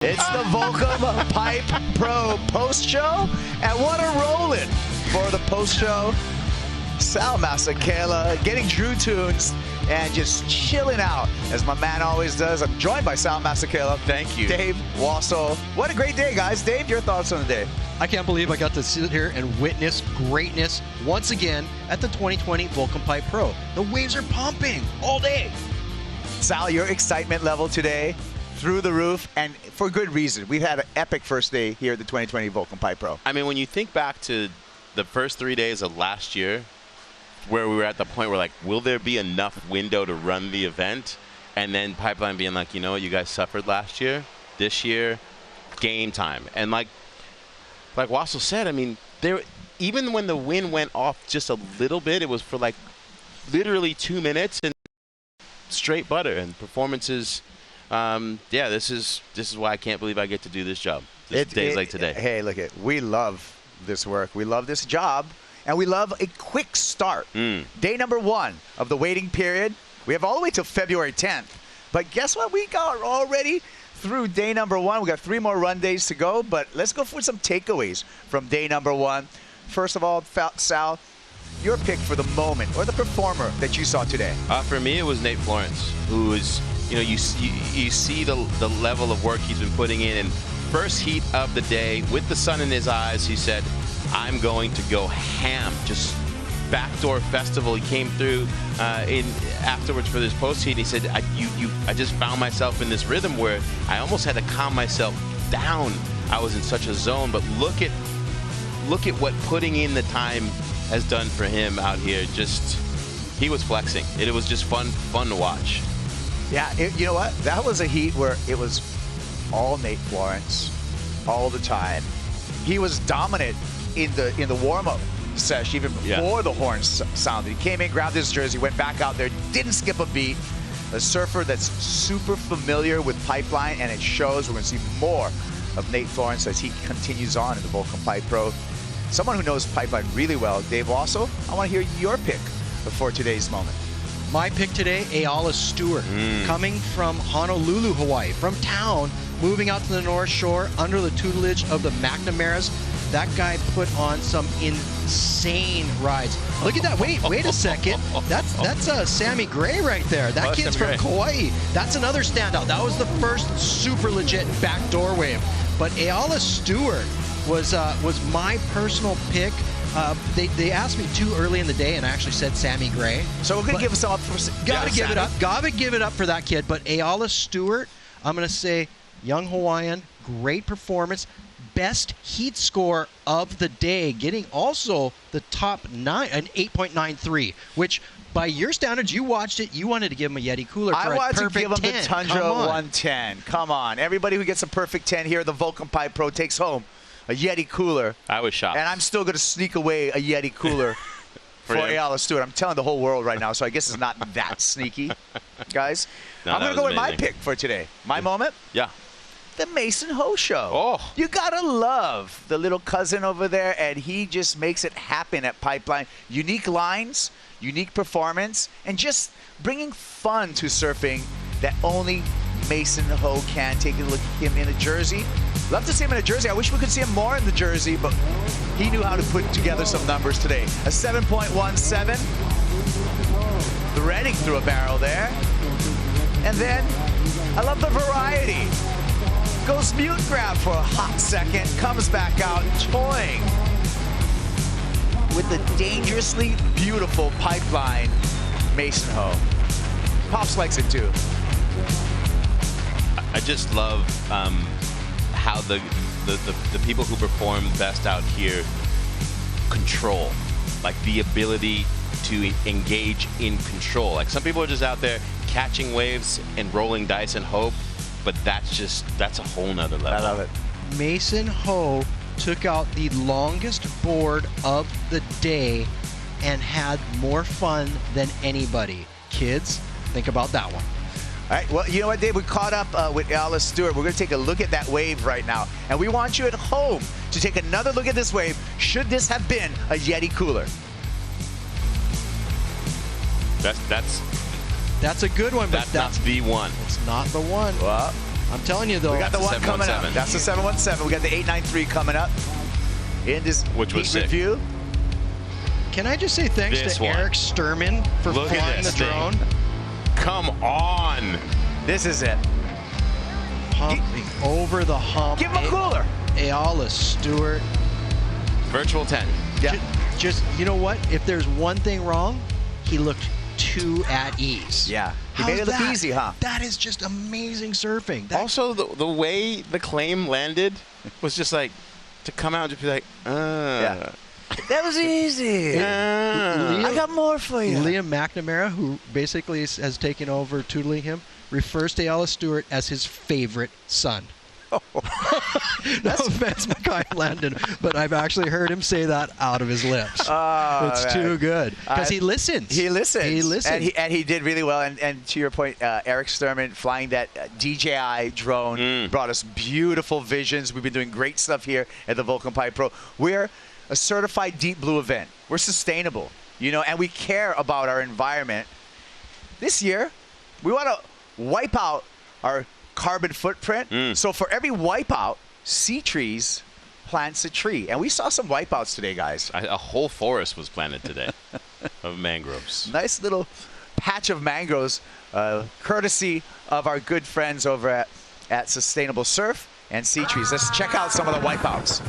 It's the Volcom Pipe Pro post-show, and what a roll-in for the post-show. Sal Masekela getting Drew tunes and just chilling out, as my man always does. I'm joined by Sal Masekela. Thank you. Dave Wassel. What a great day, guys. Dave, your thoughts on the day? I can't believe I got to sit here and witness greatness once again at the 2020 Volcom Pipe Pro. The waves are pumping all day. Sal, your excitement level today through the roof, and for good reason. We've had an epic first day here at the 2020 Volcom Pipe Pro. I mean, when you think back to the first 3 days of last year, where we were at the point where, like, will there be enough window to run the event? And then Pipeline being like, you know what, you guys suffered last year. This year, game time. And like Wassel said, I mean, even when the wind went off just a little bit, it was for like literally 2 minutes and straight butter and performances. Yeah, this is why I can't believe I get to do this job. Days like today. Hey, look at, we love this work. We love this job, and we love a quick start. Day number 1 of the waiting period. We have all the way till February 10th. But guess what? We got already through day number 1. We got 3 more run days to go, but let's go for some takeaways from day number 1. First of all, Sal, your pick for the moment or the performer that you saw today. For me, it was Nate Florence, who is, you know, you see the level of work he's been putting in. And first heat of the day, with the sun in his eyes, he said, I'm going to go ham. Just backdoor festival. He came through afterwards for this post heat. He said, I just found myself in this rhythm where I almost had to calm myself down. I was in such a zone. But look at what putting in the time has done for him out here. Just, he was flexing. It was just fun to watch. Yeah, you know what? That was a heat where it was all Nate Florence all the time. He was dominant in the warm-up session, even before the horns sounded. He came in, grabbed his jersey, went back out there, didn't skip a beat. A surfer that's super familiar with Pipeline, and it shows. We're going to see more of Nate Florence as he continues on in the Volcom Pipe Pro. Someone who knows Pipeline really well, Dave Wassel, I want to hear your pick before today's moment. My pick today, Ayala Stewart, coming from Honolulu, Hawaii, from town, moving out to the North Shore under the tutelage of the McNamara's. That guy put on some insane rides. Look at that. Wait a second. That's Sammy Gray right there. That kid's from Kauai. That's another standout. That was the first super legit backdoor wave. But Ayala Stewart was my personal pick. They asked me too early in the day, and I actually said Sammy Gray. So we're gonna give some up for Gotta give it up for that kid. But Ayala Stewart, I'm gonna say young Hawaiian, great performance, best heat score of the day, getting also the top 9, an 8.93, which by your standards, you watched it, you wanted to give him a Yeti cooler for a perfect 10. I wanted to give him the Tundra 110. Come on. Everybody who gets a perfect 10 here at the Volcom Pipe Pro takes home a Yeti cooler. I was shocked. And I'm still going to sneak away a Yeti cooler for Ayala Stewart. I'm telling the whole world right now, so I guess it's not that sneaky, guys. No, I'm going to go with my pick for today. My moment? Yeah. The Mason Ho Show. Oh. You got to love the little cousin over there, and he just makes it happen at Pipeline. Unique lines, unique performance, and just bringing fun to surfing that only Mason Ho can. Take a look at him in a jersey. Love to see him in a jersey. I wish we could see him more in the jersey, but he knew how to put together some numbers today. A 7.17. Threading through a barrel there. And then, I love the variety. Goes mute grab for a hot second, comes back out, toying with the dangerously beautiful Pipeline Mason Ho. Pops likes it too. I just love how the people who perform best out here control, like the ability to engage in control. Like, some people are just out there catching waves and rolling dice and hope, but that's a whole nother level. I love it. Mason Ho took out the longest board of the day and had more fun than anybody. Kids, think about that one. All right, well, you know what, Dave? We caught up with Ayala Stewart. We're going to take a look at that wave right now. And we want you at home to take another look at this wave. Should this have been a Yeti cooler? That's That's a good one, but that's not the one. It's not the one. Well, I'm telling you, though. We got the one coming up. That's the 717. We got the 893 coming up in this heat review. Can I just say thanks to Eric Sturman for flying the drone? Come on. This is it. Pumping over the hump. Give him a cooler. Ayala Stewart. Virtual 10. Yeah. Just, you know what? If there's one thing wrong, he looked too at ease. Yeah. He made it look easy, huh? That is just amazing surfing. Also, the way the claim landed was just like, to come out and just be like, Yeah. That was easy. I got more for you. Liam McNamara, who basically has taken over tuteling him, refers to Ayala Stewart as his favorite son. No offense, Mackay Landon, but I've actually heard him say that out of his lips. It's too good because he listens. He listens. He listens. And he did really well. And to your point, Eric Sturman flying that DJI drone brought us beautiful visions. We've been doing great stuff here at the Volcom Pipe Pro. We're a certified deep blue event. We're sustainable, and we care about our environment. This year, we want to wipe out our carbon footprint. So for every wipeout, Sea Trees plants a tree. And we saw some wipeouts today, guys. a whole forest was planted today of mangroves. Nice little patch of mangroves, courtesy of our good friends over at Sustainable Surf and Sea Trees. Let's check out some of the wipeouts.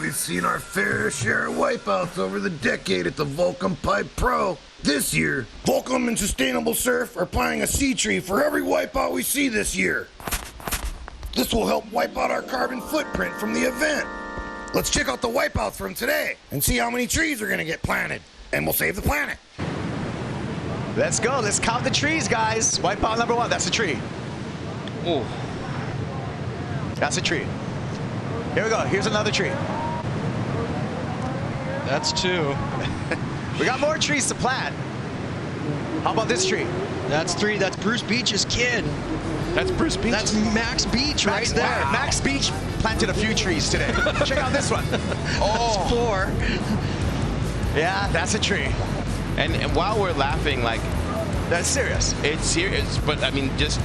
We've seen our fair share of wipeouts over the decade at the Volcom Pipe Pro. This year, Volcom and Sustainable Surf are planting a sea tree for every wipeout we see this year. This will help wipe out our carbon footprint from the event. Let's check out the wipeouts from today and see how many trees are going to get planted. And we'll save the planet. Let's go. Let's count the trees, guys. Wipeout number 1. That's a tree. Oh. That's a tree. Here we go. Here's another tree. That's 2. We got more trees to plant. How about this tree? That's 3. That's Bruce Beach's kid. That's Bruce Beach. That's Max Beach right there. Wow. Max Beach planted a few trees today. Check out this one. That's 4. Yeah, that's a tree. And while we're laughing, like, that's serious. It's serious, but I mean, just.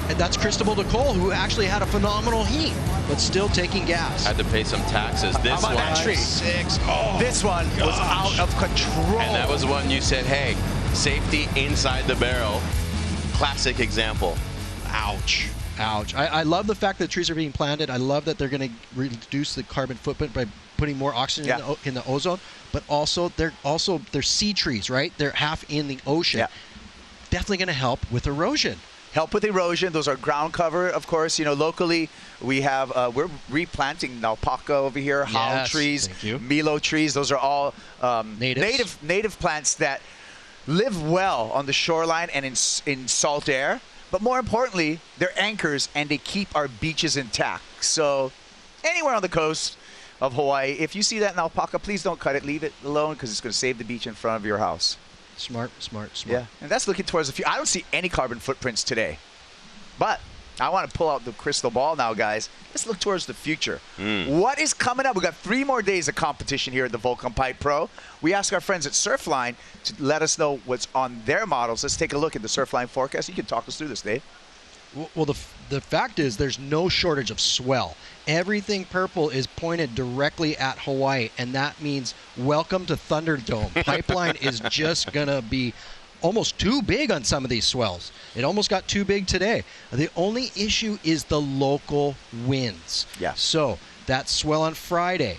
And that's Cristobal Nicole, who actually had a phenomenal heat, but still taking gas. Had to pay some taxes. This How about one. that tree? 6. Oh, This one was out of control. And that was the one you said, hey, safety inside the barrel. Classic example. Ouch. Ouch. I love the fact that trees are being planted. I love that they're going to reduce the carbon footprint by putting more oxygen in the ozone. But also, they're sea trees, right? They're half in the ocean. Yeah. Definitely going to help with erosion. Help with erosion. Those are ground cover, of course. Locally we have we're replanting Naupaka over here, Howe trees, Milo trees. Those are all native plants that live well on the shoreline and in salt air. But more importantly, they're anchors and they keep our beaches intact. So anywhere on the coast of Hawaii, if you see that in Naupaka, please don't cut it. Leave it alone because it's going to save the beach in front of your house. Smart. Yeah, and that's looking towards the future. I don't see any carbon footprints today. But I want to pull out the crystal ball now, guys. Let's look towards the future. What is coming up? We got 3 more days of competition here at the Volcom Pipe Pro. We asked our friends at Surfline to let us know what's on their models. Let's take a look at the Surfline forecast. You can talk us through this, Dave. Well, the fact is there's no shortage of swell. Everything purple is pointed directly at Hawaii, and that means welcome to Thunderdome. Pipeline is just going to be almost too big on some of these swells. It almost got too big today. The only issue is the local winds. Yeah. So that swell on Friday,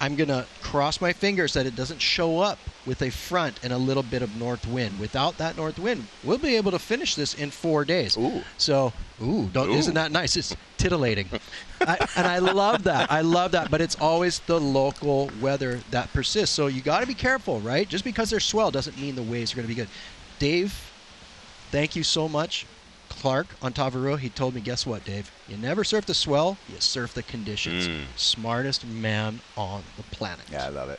I'm going to cross my fingers that it doesn't show up with a front and a little bit of north wind. Without that north wind, we'll be able to finish this in 4 days. So, isn't that nice? It's titillating. And I love that. I love that. But it's always the local weather that persists. So you got to be careful, right? Just because there's swell doesn't mean the waves are going to be good. Dave, thank you so much. Clark on Tavarua, he told me, guess what, Dave? You never surf the swell, you surf the conditions. Smartest man on the planet. Yeah, I love it.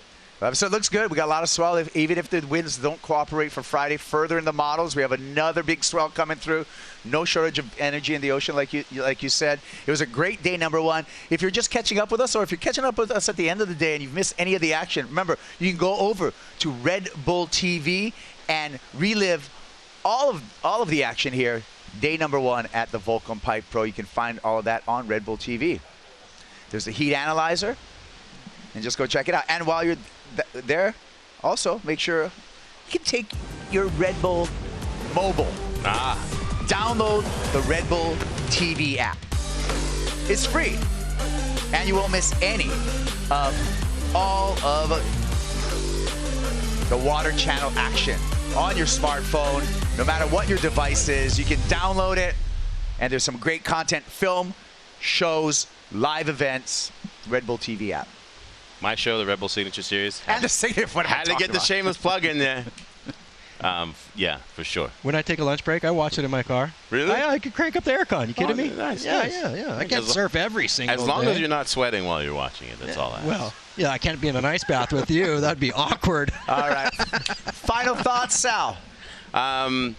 So it looks good. We got a lot of swell. Even if the winds don't cooperate for Friday, further in the models, we have another big swell coming through. No shortage of energy in the ocean, like you said. It was a great day, number 1. If you're just catching up with us, or if you're catching up with us at the end of the day and you've missed any of the action, remember, you can go over to Red Bull TV and relive all of the action here day number 1 at the Volcom Pipe Pro. You can find all of that on Red Bull TV. There's a heat analyzer, and just go check it out. And while you're there, also make sure you can take your Red Bull mobile. Download the Red Bull TV app. It's free, and you won't miss any of all of the Water Channel action on your smartphone. No matter what your device is, you can download it, and there's some great content, film, shows, live events, Red Bull TV app. My show, the Red Bull Signature Series. And the signature. Had to get the shameless plug in there. Yeah, for sure. When I take a lunch break, I watch it in my car. Really? I could crank up the aircon. You kidding me? Nice, yeah, nice. yeah. I can't surf every single day. As long as you're not sweating while you're watching it, that's all I ask. Well, yeah, I can't be in an ice bath with you. That'd be awkward. All right. Final thoughts, Sal? I'm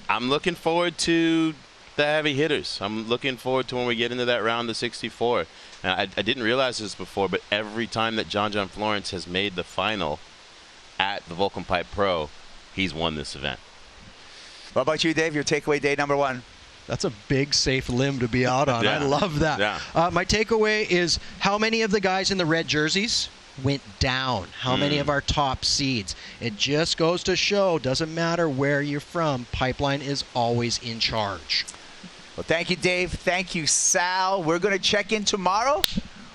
looking forward to the heavy hitters. I'm looking forward to when we get into that round of 64. Now, I didn't realize this before, but every time that John John Florence has made the final at the Volcom Pipe Pro, he's won this event. What about you, Dave? Your takeaway day number 1? That's a big, safe limb to be out on. Yeah. I love that. Yeah. My takeaway is how many of the guys in the red jerseys went down? How many of our top seeds? It just goes to show, doesn't matter where you're from, Pipeline is always in charge. Well, thank you, Dave. Thank you, Sal. We're going to check in tomorrow.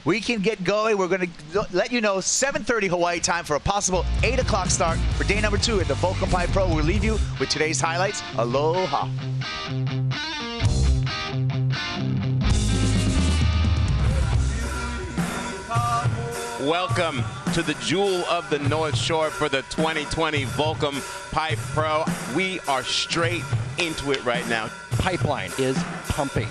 We can get going. We're going to let you know 7:30 Hawaii time for a possible 8 o'clock start for day number 2 at the Volcom Pipe Pro. We'll leave you with today's highlights. Aloha. Welcome to the jewel of the North Shore for the 2020 Volcom Pipe Pro. We are straight into it right now. Pipeline is pumping.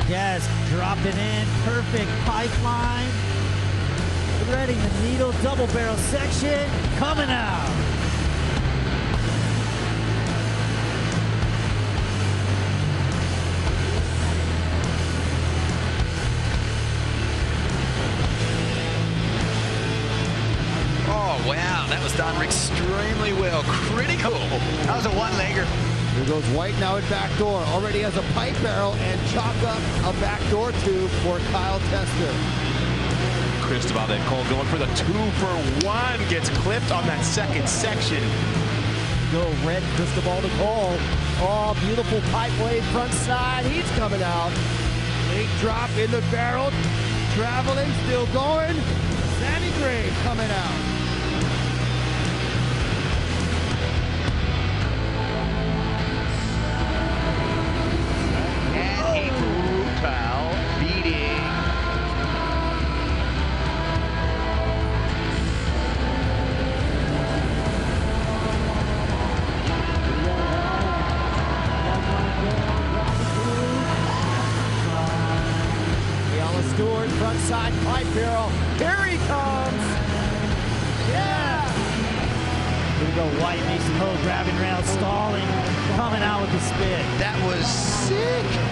Desk dropping in, perfect pipeline. Threading the needle, double barrel section, coming out. Oh, wow, that was done extremely well. Critical. That was a one-legger. Here goes White now at back door. Already has a pipe barrel and chalk up a back door tube for Kyle Tester. Cristobal then Cole going for the 2-for-1. Gets clipped on that second section. Go red Cristobal to Cole. Oh, beautiful pipe blade front side. He's coming out. Big drop in the barrel. Traveling, still going. Sammy Gray coming out. Stewart, front side pipe barrel. Here he comes. Yeah. Here we go. White makes the hole, grabbing rail, stalling, coming out with the spin. That was sick.